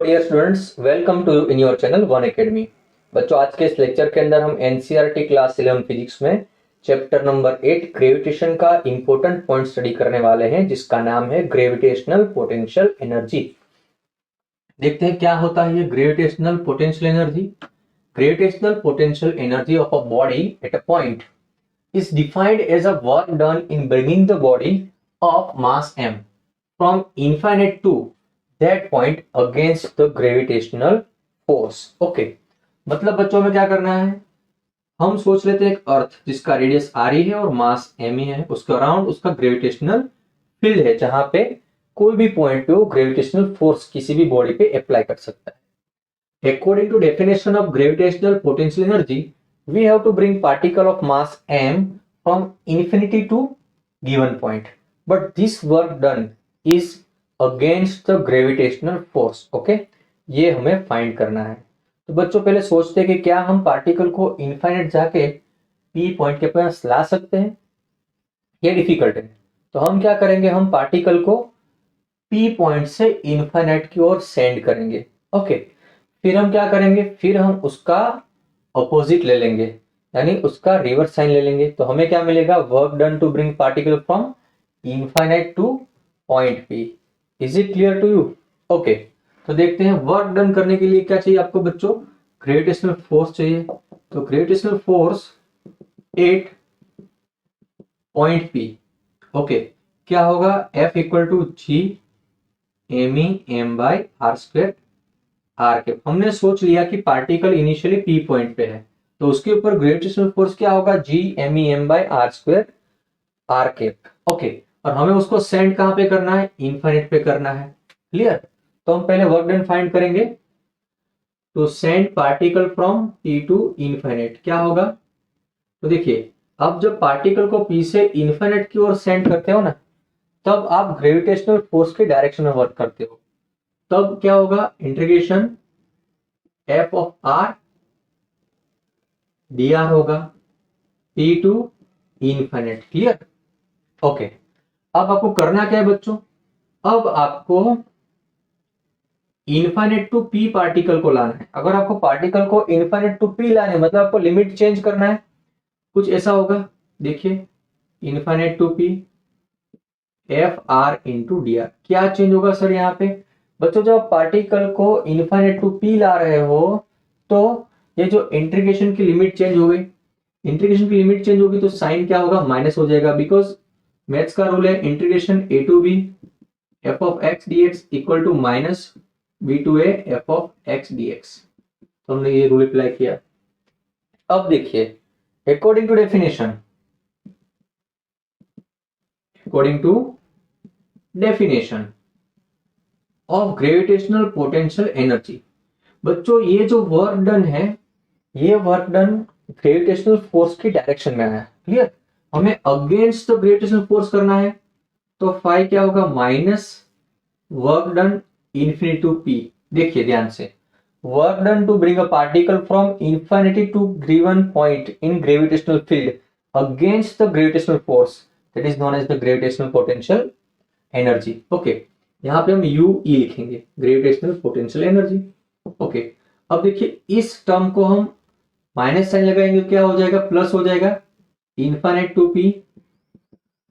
Dear students, welcome to in your channel one academy. बच्चों, आज के इस लेक्चर के अंदर हम एनसीईआरटी क्लास 11 फिजिक्स में चैप्टर नंबर 8 ग्रेविटेशन का इंपॉर्टेंट पॉइंट स्टडी करने वाले हैं, जिसका नाम है ग्रेविटेशनल पोटेंशियल एनर्जी। देखते हैं क्या होता है ये gravitational potential energy. Gravitational potential energy of a body at a point is defined as a work done in bringing the body of mass m from infinite to that point against the gravitational force. Okay, मतलब बच्चों में क्या करना है, हम सोच लेते हैं एक अर्थ जिसका रेडियस r ही है और मास m ही है, उसके अराउंड उसका ग्रेविटेशनल फील्ड है, जहां पे कोई भी पॉइंट पे वो ग्रेविटेशनल फोर्स किसी भी बॉडी पे अप्लाई कर सकता है। According to definition of gravitational potential energy, we have to bring particle of mass m from infinity to given point. But this work done is against the gravitational force. Okay? ये हमें find करना है। तो बच्चों पहले सोचते हैं कि क्या हम पार्टिकल को इनफाइनाइट जाके पी पॉइंट के पास ला सकते हैं। ये डिफिकल्ट है। तो हम क्या करेंगे, हम पार्टिकल को पी पॉइंट से इनफाइनाइट की ओर सेंड करेंगे। ओके, फिर हम क्या करेंगे, फिर हम उसका अपोजिट ले लेंगे, यानी उसका रिवर्स साइन ले लेंगे। तो हमें क्या मिलेगा, work done to bring particle from infinite to point P. Is it clear to you? Okay, तो देखते हैं वर्क डन करने के लिए क्या चाहिए आपको बच्चों, ग्रेविटेशनल फोर्स चाहिए। तो gravitational force at point P, okay, क्या होगा, F equal to G M E M by R square R के। हमने सोच लिया कि पार्टिकल इनिशियली पी पॉइंट पे है, तो उसके ऊपर ग्रेविटेशनल फोर्स क्या होगा, G M E M by R square R के। ओके, और हमें उसको सेंड कहां पे करना है, इनफाइनाइट पे करना है। क्लियर? तो हम पहले वर्क डन फाइंड करेंगे। तो send particle from P to infinite क्या होगा, तो देखिए अब जब पार्टिकल को पी से इनफाइनाइट की ओर सेंड करते हो ना, तब आप ग्रेविटेशनल फोर्स के डायरेक्शन में वर्क करते हो। तब क्या होगा, integration F of R D R होगा, P to infinite. Clear? Okay, अब आपको करना क्या है बच्चों, अब आपको इनफाइनाइट टू पी पार्टिकल को लाना है। अगर आपको पार्टिकल को इनफाइनाइट टू पी लाना है, मतलब आपको लिमिट चेंज करना है, कुछ ऐसा होगा। देखिए, infinite to P F R into D R, क्या चेंज होगा सर यहाँ पे बच्चों, जब आप पार्टिकल को इनफाइनाइट टू पी ला रहे हो, तो ये जो इंटीग्रेशन की लिमिट चेंज हो गई, इंटीग्रेशन की लिमिट चेंज होगी तो साइन क्या होगा, माइनस हो जाएगा। बिकॉज मैथ्स का रूल है integration A to B F of X D X equal to minus B to A F of X D X. तो हमने ये रूल अप्लाई किया। अब देखिए, according to definition, according to definition of gravitational potential energy, बच्चों ये जो work done है, ये वर्क डन ग्रेविटेशनल फोर्स की डायरेक्शन में आया। क्लियर? हमें अगेंस्ट द ग्रेविटेशनल फोर्स करना है, तो फाई क्या होगा, minus work done infinity to P. देखिए ध्यान से, work done to bring a particle from infinity to given point in gravitational field against the gravitational force, that is known as the gravitational potential energy. Okay, यहाँ पे हम you ई लिखेंगे, gravitational potential energy. Okay, अब देखिए इस term को हम minus sign लगाएंगे, क्या हो जाएगा, प्लस हो जाएगा, infinite to P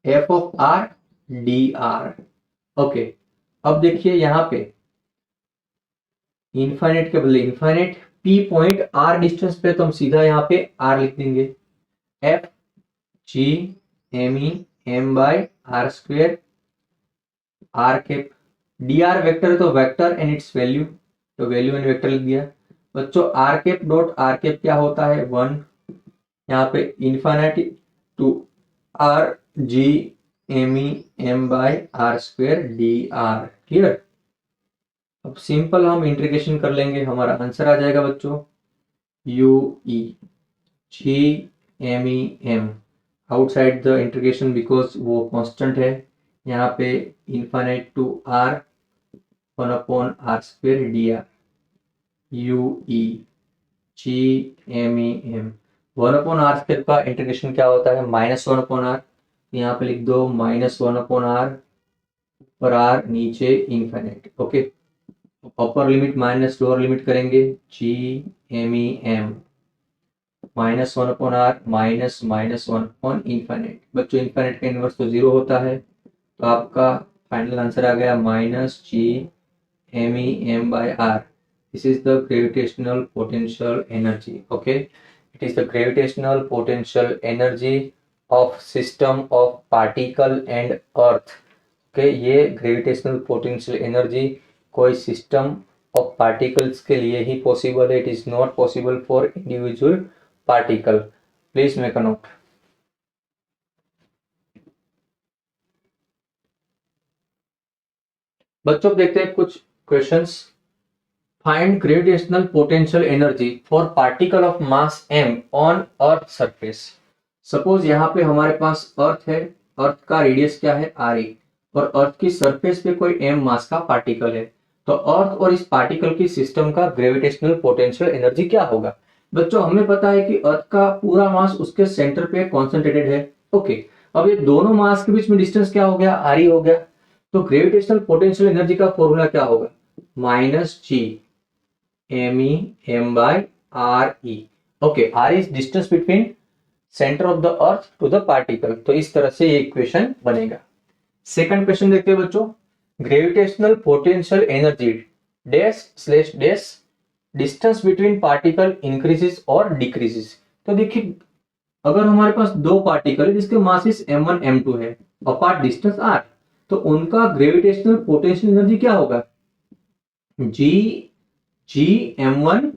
F of R D R. Okay, अब देखिए यहां पे इनफाइनाइट के बदले infinite, P point R distance पे, तो हम सीधा यहाँ पे आर लिख देंगे, F G M E M by R square R cap, D R vector है तो वेक्टर एंड इट्स वैल्यू, तो वैल्यू एंड वेक्टर लिख दिया। बच्चों R cap dot R cap क्या होता है, 1, यहाँ पे infinite to R G M E M by R square D R. Clear? अब सिंपल हम इंटीग्रेशन कर लेंगे, हमारा आंसर आ जाएगा बच्चों U E G M E M, outside the integration because वो कांस्टेंट है, यहाँ पे infinite to R 1 upon R square D R, U E G M E M. 1 upon R square का इंटीग्रेशन क्या होता है, -1 अपॉन आर, यहाँ पे लिख दो -1 अपॉन आर, ऊपर आर नीचे infinite. Okay, upper limit minus lower limit करेंगे, जी एम ई एम -1/r -1/, बच्चों इन्फिनिट का इनवर्स तो 0 होता है, तो आपका फाइनल आंसर आ गया -GmEm/r. This is the gravitational potential energy. Okay, it is the gravitational potential energy of system of particle and earth. Okay, ये gravitational potential energy कोई system of particles के लिए ही possible है. It is not possible for individual particle. Please make a note. बच्चों देखते हैं कुछ questions. Find gravitational potential energy for particle of mass m on earth surface. Suppose यहाँ पे हमारे पास अर्थ है, अर्थ का रेडियस क्या है r, और अर्थ की सरफेस पे कोई m मास का पार्टिकल है, तो अर्थ और इस पार्टिकल की सिस्टम का ग्रेविटेशनल पोटेंशियल एनर्जी क्या होगा. बच्चों हमें पता है कि अर्थ का पूरा मास उसके सेंटर पे कॉन्सेंट्रेटेड है. ओके, अब ये दोनों मास के बीच में डिस्टेंस क्या हो गया, r हो गया. तो ग्रेविटेशनल पोटेंशियल एनर्जी का फॉर्मूला क्या होगा, -GmEm/re. Okay, r is distance between centre of the earth to the particle. तो इस तरह से ये इक्वेशन बनेगा. सेकंड क्वेश्चन देखते हैं बच्चों. Gravitational potential energy dash slash dash distance between particle increases और डिक्रीजेस. तो देखिए, अगर हमारे पास दो पार्टिकल है जिसके मासेस m1 m2 है, अपार्ट डिस्टेंस r, तो उनका ग्रेविटेशनल पोटेंशियल एनर्जी क्या होगा, Gm1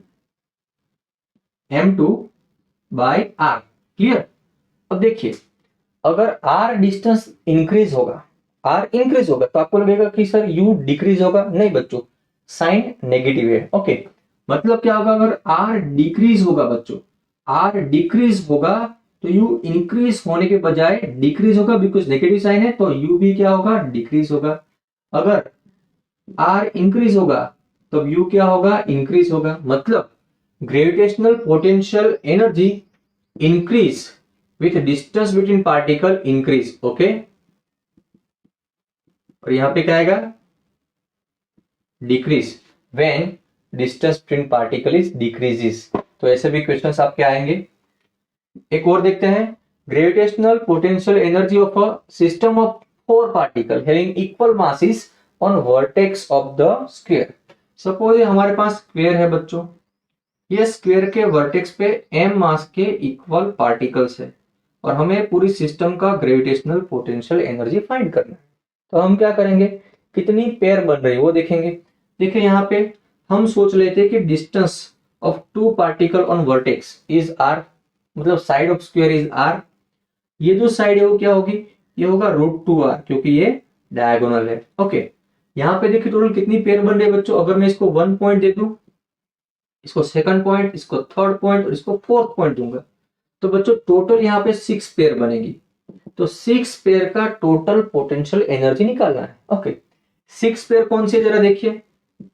m2/r. क्लियर. अब देखिए, अगर r डिस्टेंस इंक्रीज होगा, r इंक्रीज होगा, तो आपको लगेगा कि सर u डिक्रीज होगा. नहीं बच्चों, साइन नेगेटिव है. ओके, मतलब क्या होगा, अगर r डिक्रीज होगा बच्चों, r डिक्रीज होगा तो u इंक्रीज होने के बजाय डिक्रीज होगा, बिकॉज नेगेटिव साइन है, तो u भी क्या होगा, डिक्रीज होगा. अगर r इंक्रीज होगा तो u क्या होगा, इंक्रीज होगा. मतलब gravitational potential energy increase with distance between particle increase. Okay, और यहां पे क्या आएगा, decrease when distance between particle is decreases. तो ऐसे भी क्वेश्चंस आपके आएंगे. एक और देखते हैं. Gravitational potential energy of a system of 4 particle having equal masses on vertex of the square. Suppose हमारे पास स्क्वायर है बच्चों, ये स्क्वायर के वर्टेक्स पे m मास के इक्वल पार्टिकल्स है, और हमें पूरी सिस्टम का ग्रेविटेशनल पोटेंशियल एनर्जी फाइंड करना है. तो हम क्या करेंगे, कितनी पेयर बन रही है वो देखेंगे. देखिए यहाँ पे हम सोच लेते हैं कि distance of 2 particle on vertex is r, मतलब side of square is r. ये जो साइड है वो क्या होगी, ये होगा √2r, क्योंकि ये डायगोनल है. ओके, यहाँ पे देखिए टोटल कितनी पेयर बन रही है बच्चों. अगर मैं इसको 1 पॉइंट दे दूं, इसको सेकंड पॉइंट, इसको थर्ड पॉइंट और इसको फोर्थ पॉइंट दूंगा, तो बच्चों टोटल यहाँ पे 6 पेयर बनेगी. तो 6 पेयर का टोटल पोटेंशियल एनर्जी निकालना है. ओके, 6 पेयर कौन सी है जरा देखिए.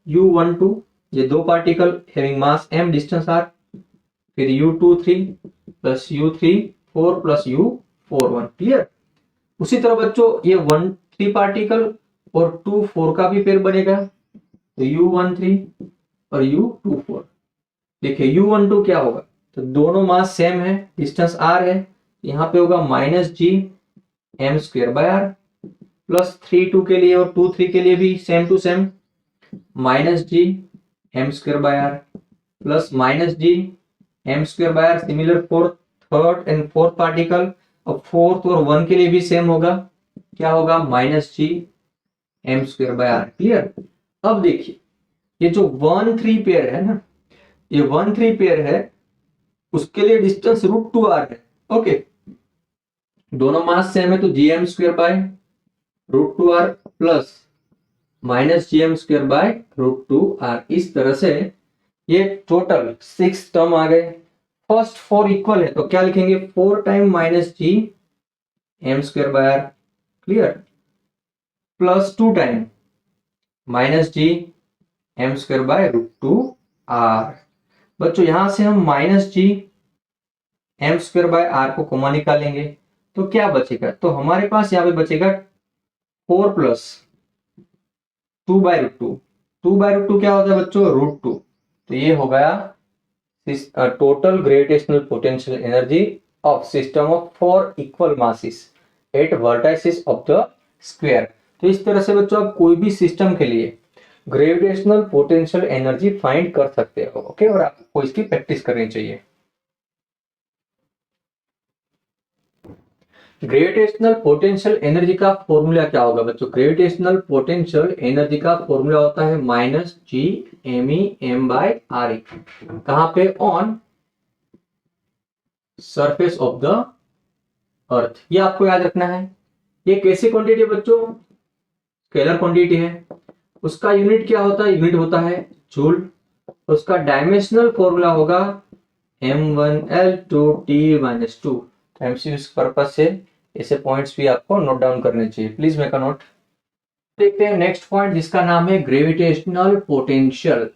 U12, ये दो particle having mass m, distance r. फिर U23 plus U34 plus U41. Clear. उसी तरह बच्चों ये 13 पार्टिकल और 24 का भी पेयर बनेगा, तो U13 और U24. देखिए U12 क्या होगा, तो दोनों मास सेम है, डिस्टेंस r है, यहाँ पे होगा -GmM²/r, प्लस 3 2 के लिए और 2 3 के लिए भी same to same -GmM²/r plus -GmM²/r. Similar for third and fourth particle. अब फोर्थ और 1 के लिए भी सेम होगा, क्या होगा, -GmM²/r. क्लियर. अब देखिए, ये जो 1 3 पेयर है ना, ये 1 3 पेयर है, उसके लिए डिस्टेंस √2r है. ओके, दोनों मास सेम है, तो Gm²/√2r प्लस -Gm²/√2r. इस तरह से ये टोटल 6 टर्म आ गए. फर्स्ट 4 इक्वल है, तो क्या लिखेंगे, 4 time -Gm²/r. Clear, plus 2 time -Gm²/√2r. बच्चों यहां से हम -Gm²/r को कॉमन निकालेंगे, तो क्या बचेगा, तो हमारे पास यहाँ पे बचेगा 4 प्लस 2/√2 2/√2 क्या होता है बच्चों? √2। तो ये हो गया total gravitational potential energy of system of 4 equal masses at vertices of the square. तो इस तरह से बच्चों आप कोई भी सिस्टम के लिए ग्रेविटेशनल पोटेंशियल एनर्जी फाइंड कर सकते हो। ओके, और आपको इसकी प्रैक्टिस करनी चाहिए। ग्रेविटेशनल पोटेंशियल एनर्जी का फॉर्मूला क्या होगा बच्चों? ग्रेविटेशनल पोटेंशियल एनर्जी का फॉर्मूला होता है -G_m_e_m/r। कहां पे? ऑन सरफेस ऑफ द अर्थ। ये आपको याद रखना है। ये कैसी क्वांटिटी है बच्चों? स्केलर क्वांटिटी है। उसका यूनिट क्या होता है? यूनिट होता है जूल। उसका डायमेंशनल फॉर्मूला होगा m1l2t-2। एमसीक्यू पर्पज से ऐसे पॉइंट्स भी आपको नोट डाउन करने चाहिए। Please make a note. देखते हैं नेक्स्ट पॉइंट जिसका नाम है gravitational potential.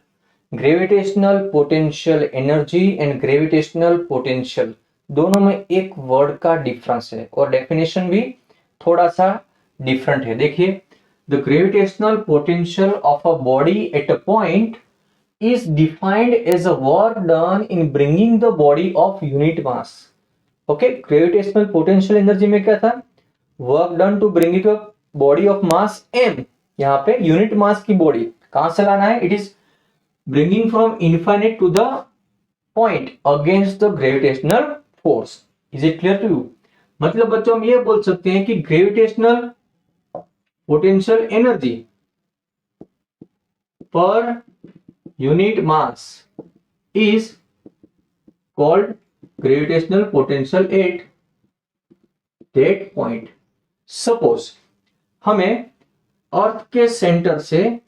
Gravitational potential energy and gravitational potential दोनों में एक वर्ड का डिफरेंस है और डेफिनेशन भी थोड़ा सा डिफरेंट है। देखिए, the gravitational potential of a body at a point is defined as a work done in bringing the body of unit mass. Okay, gravitational potential energy में क्या था? Work done to bring it a body of mass m। यहाँ पे unit mass की body कहां से लाना है? It is bringing from infinite to the point against the gravitational force. Is it clear to you? मतलब बच्चों हम ये बोल सकते हैं कि gravitational potential energy per unit mass is called gravitational potential at that point। Suppose हमें अर्थ के सेंटर से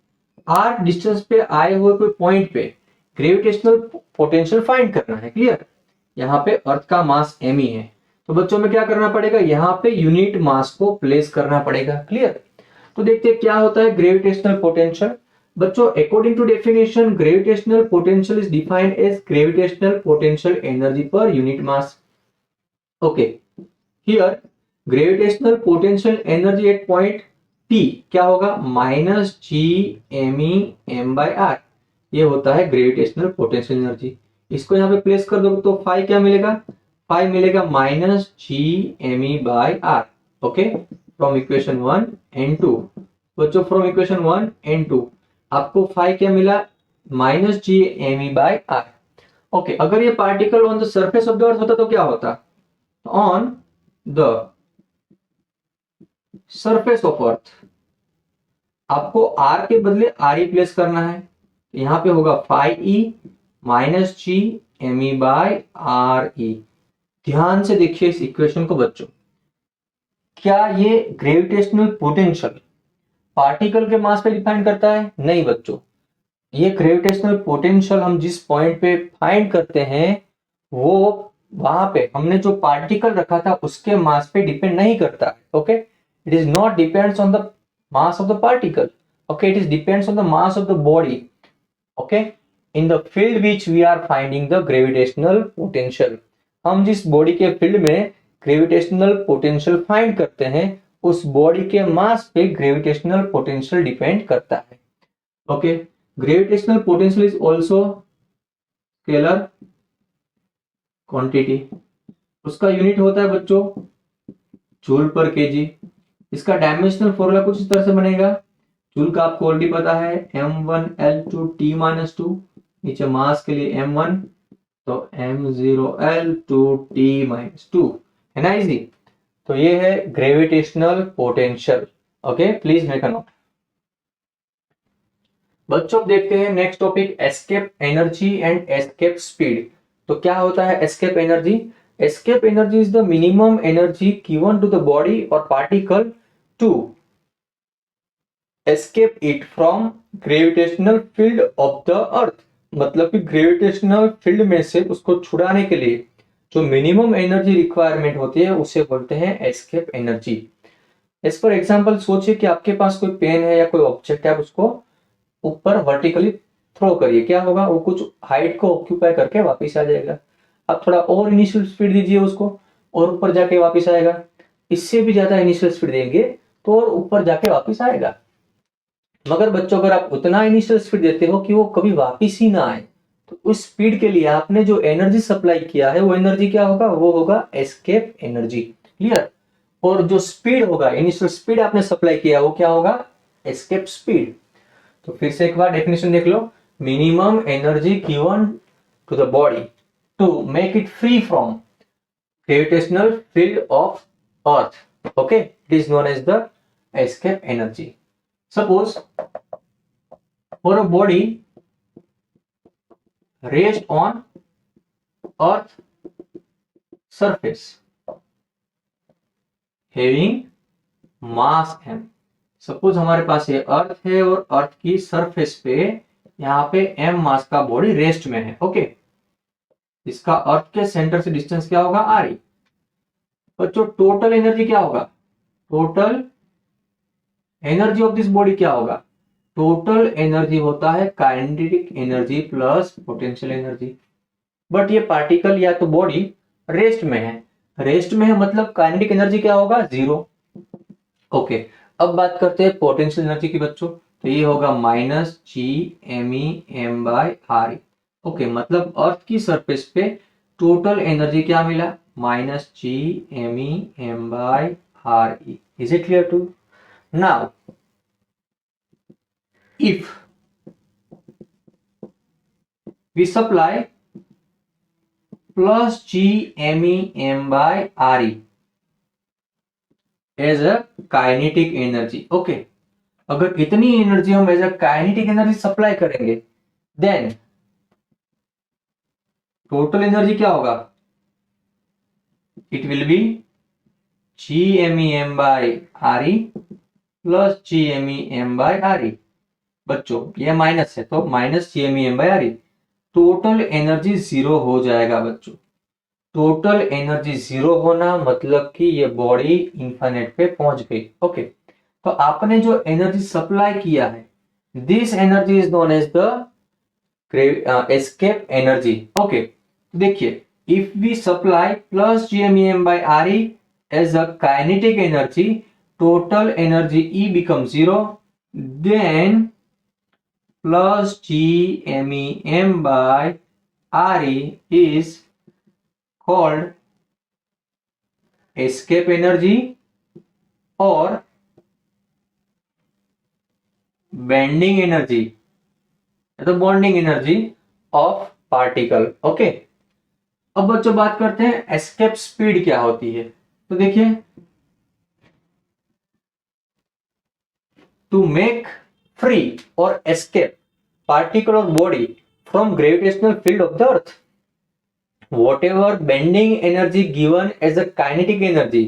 r डिस्टेंस पे आए हुए कोई पॉइंट पे ग्रेविटेशनल पोटेंशियल फाइंड करना है। क्लियर? यहाँ पे अर्थ का मास m ही है, तो बच्चों में क्या करना पड़ेगा? यहाँ पे यूनिट मास को प्लेस करना पड़ेगा। क्लियर? तो देखते हैं क्या होता है ग्रेविटेशनल पोटेंशियल। बच्चों according to definition gravitational potential is defined as gravitational potential energy per unit mass. Okay, here gravitational potential energy at point P क्या होगा? -G_m_e_m/r। ये होता है ग्रेविटेशनल पोटेंशियल एनर्जी। इसको यहाँ पे प्लेस कर दो तो फाई क्या मिलेगा? फाई मिलेगा -G_me/r। Okay, from equation 1 and 2। बच्चों फ्रॉम इक्वेशन 1 एंड 2 आपको फाई क्या मिला? -G_me/r। ओके, अगर ये particle on the surface of the अर्थ होता तो क्या होता? On the surface of earth आपको r के बदले re प्लेस करना है। यहां पे होगा फाई e -G_me/re। ध्यान से देखिए इस इक्वेशन को बच्चों। क्या ये ग्रेविटेशनल पोटेंशियल पार्टिकल के मास पे डिपेंड करता है? नहीं बच्चों, ये ग्रेविटेशनल पोटेंशियल हम जिस पॉइंट पे फाइंड करते हैं वो वहां पे हमने जो पार्टिकल रखा था उसके मास पे डिपेंड नहीं करता है। Okay, it is not depends on the mass of the particle. Okay, it is depends on the mass of the body. Okay, in the field which we are finding the gravitational potential. हम जिस body के field में gravitational potential find करते हैं उस body के मास पे gravitational potential depend करता है। Okay, gravitational potential is also scalar quantity. उसका यूनिट होता है बच्चों जूल पर केजी। इसका डायमेंशनल फॉर्मूला कुछ इस तरह से बनेगा। जूल का आपको ऑलरेडी पता है m1l2t-2। नीचे मास के लिए m1 तो m0l2t-2 है ना, इजी। तो ये है gravitational potential. Okay, please make a note. बच्चों देखते हैं next topic escape energy and escape speed. तो क्या होता है escape energy? Escape energy is the minimum energy given to the body और particle to escape it from gravitational field of the earth. मतलब कि ग्रेविटेशनल फील्ड में से उसको छुड़ाने के लिए जो मिनिमम एनर्जी रिक्वायरमेंट होती है उसे बोलते हैं एस्केप एनर्जी। इस फॉर एग्जांपल सोचिए कि आपके पास कोई पेन है या कोई ऑब्जेक्ट है, आप उसको ऊपर वर्टिकली थ्रो करिए, क्या होगा? वो कुछ हाइट को ऑक्यूपाई करके वापस आ जाएगा। आप थोड़ा और इनिशियल स्पीड दीजिए उसको और ऊपर जाके वापस आएगा। इससे भी ज्यादा इनिशियल स्पीड देंगे तो और ऊपर जाके वापस आएगा। मगर बच्चों अगर आप उतना इनिशियल स्पीड देते हो कि वो कभी वापिस ही ना आए, तो उस स्पीड के लिए आपने जो एनर्जी सप्लाई किया है वो एनर्जी क्या होगा, वो होगा एस्केप एनर्जी। क्लियर। और जो स्पीड होगा, इनिशियल स्पीड आपने सप्लाई किया वो क्या होगा, एस्केप स्पीड। तो फिर से एक बार डेफिनेशन देख लो, minimum energy given to the body to make it free from gravitational field of earth, okay, it is known as the escape energy. Suppose for a body rest on earth surface having mass m। Suppose हमारे पास ये अर्थ है और अर्थ की surface पे यहाँ पे m मास का बॉडी रेस्ट में है, ओके। इसका अर्थ के सेंटर से डिस्टेंस क्या होगा, r e। बच्चों टोटल एनर्जी क्या होगा, total energy of this body क्या होगा, टोटल एनर्जी होता है kinetic energy plus potential energy. But ये पार्टिकल या तो बॉडी रेस्ट में है, रेस्ट में है मतलब काइनेटिक एनर्जी क्या होगा, 0। ओके, अब बात करते हैं पोटेंशियल एनर्जी की बच्चों, तो ये होगा minus G M E M by R E. Okay, मतलब अर्थ की सरफेस पे टोटल एनर्जी क्या मिला, minus G M E M by R E. Is it clear to now? If we supply plus GMEM by RE as a kinetic energy, okay। अगर इतनी energy हम as a kinetic energy supply करेंगे, then total energy क्या होगा, it will be GMEM by RE plus GMEM by RE। बच्चों ये minus है तो minus GMEM by RE, total energy 0 हो जाएगा बच्चों। टोटल एनर्जी 0 होना मतलब कि ये बॉडी इंफिनिट पे पहुंच गई, ओके। तो आपने जो एनर्जी सप्लाई किया है, this energy is known as the escape energy, okay. देखिए, if we supply plus GMEM by RE as a kinetic energy, total energy E become 0, then plus GMEM by RE is called escape energy और bending energy, तो bonding energy of particle, okay. अब बच्चों बात करते हैं escape speed क्या होती है। तो देखिए, to make free or escape particle or body from gravitational field of the earth, whatever bending energy given as a kinetic energy,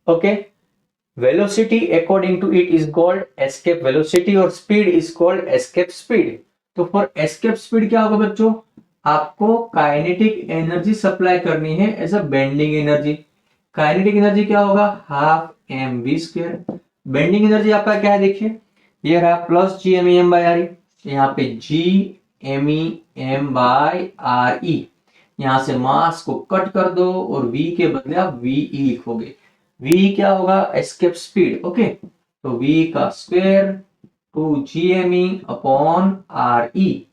okay, velocity according to it is called escape velocity और speed is called escape speed। तो for escape speed क्या होगा बच्चों, आपको kinetic energy supply करनी है as a binding energy. Kinetic energy क्या होगा, half M V square. Binding energy आपका क्या है, देखिए ये रहा plus G M E M by R E, यहाँ पे G M E M by R E, यहां से मास को कट कर दो और v के बदले आप वी ई लिखोगे। v क्या होगा, एस्केप स्पीड, ओके। तो v का square 2gme upon R E,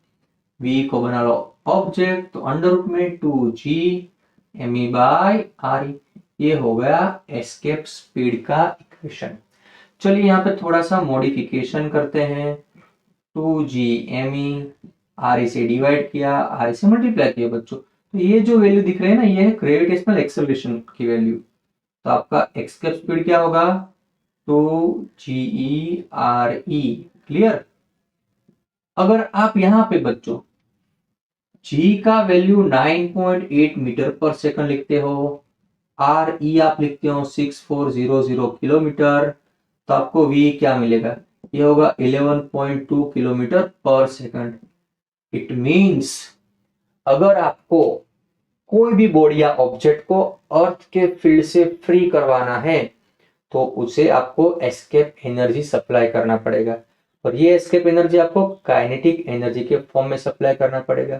v को बना लो ऑब्जेक्ट तो अंडर रूट में 2gme बाई आर ई, ये हो गया एस्केप स्पीड का इक्वेशन। चलिए यहाँ पे थोड़ा सा मॉडिफिकेशन करते हैं। 2gme आर से डिवाइड किया, आर से मल्टीप्लाई किया बच्चों, तो ये जो वैल्यू दिख रहे हैं ना, ये है ग्रेविटेशनल एक्सेलरेशन की वैल्यू। तो आपका एस्केप स्पीड क्या होगा, 2ge आर ई। क्लियर। अगर आप यहाँ पे बच्चों g का वैल्यू 9.8 मीटर पर सेकंड लिखते हो, आर ई आप लिखते हो 6400 किलोमीटर, तो आपको v क्या मिलेगा, ये होगा 11.2 kilometre per second. It means अगर आपको कोई भी बॉडी या ऑब्जेक्ट को अर्थ के फील्ड से फ्री करवाना है तो उसे आपको एस्केप एनर्जी सप्लाई करना पड़ेगा, और ये एस्केप एनर्जी आपको काइनेटिक एनर्जी के फॉर्म में सप्लाई करना पड़ेगा।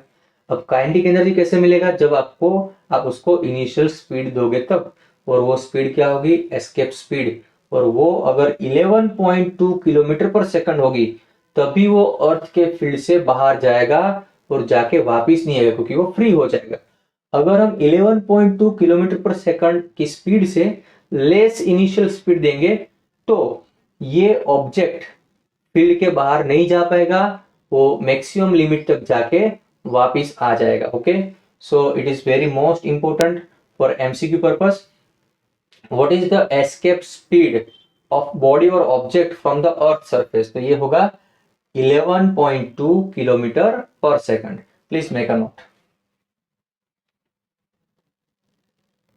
अब काइनेटिक एनर्जी कैसे मिलेगा, जब आप उसको इनिशियल स्पीड दोगे तब, और वो स्पीड क्या होगी, एस्केप स्पीड, और वो अगर 11.2 किलोमीटर पर सेकंड होगी तभी वो अर्थ के फील्ड से बाहर जाएगा और जाके वापिस नहीं आएगा, क्योंकि वो फ्री हो जाएगा। अगर हम 11.2 किलोमीटर पर सेकंड की स्पीड से लेस इनिशियल स्पीड देंगे तो ये ऑब्जेक्ट फील्ड के बाहर नहीं जा पाएगा, वो मैक्सिमम लिमिट तक जाके वापिस आ जाएगा। Okay, so it is very most important for MCQ purpose. What is the escape speed of body और object from the earth surface? तो ये होगा 11.2 kilometre per second. Please make a note.